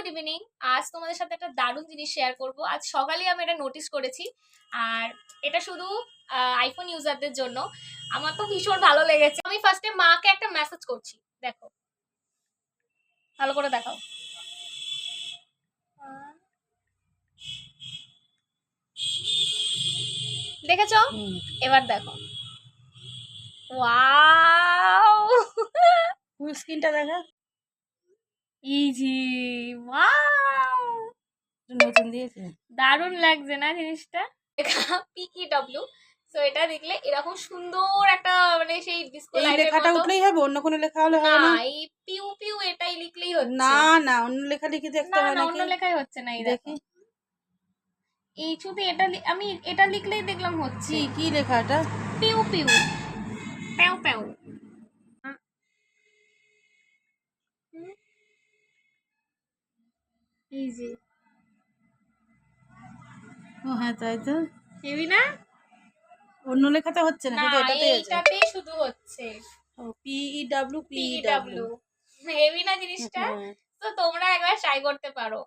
Good evening. আজ তোমাদের সাথে একটা দারুণ জিনিস শেয়ার করব। আজ সকালে আমি এটা নোটিস করেছি, আর এটা শুধু আইফোন ইউজারদের জন্য। আমার তো ভীষণ ভালো লেগেছে। আমি ফার্স্টে মাকে একটা মেসেজ করছি, দেখো ভালো করে দেখাও। দেখেছো? এবার দেখো, ওয়াও ফুল স্ক্রিনটা দেখা। ইজি, ওয়াও নতুন দিয়েছে, দারুণ লাগছে না জিনিসটা? PKW। সো এটা দেখলে এরকম সুন্দর একটা মানে সেই ডিসকো এই লাইটের লেখাটা মতো। উঠলেই হবে, অন্য কোনো লেখা হলে না, হবে না? এই পিউ পিউ এটাই লিখলেই হচ্ছে। না না, অন্য লেখা লিখে দেখতে না হয় না, নাকি? অন্য লেখাই হচ্ছে না। এই দেখো, দেখি এই শুধু এটা আমি এটা লিখলেই দেখলাম হচ্ছে। কি কি লেখা এটা? পিউ পিউ, প্যাও প্যাও। এই যে, ও হ্যাঁ, তাই তো। হেভি না? অন্য লেখাতে হচ্ছে না, না, শুধু এটাতেই আছে। এইটাতেই শুধু হচ্ছে ও PEW PKW। হেভি না জিনিসটা? তো তোমরা একবার ট্রাই করতে পারো।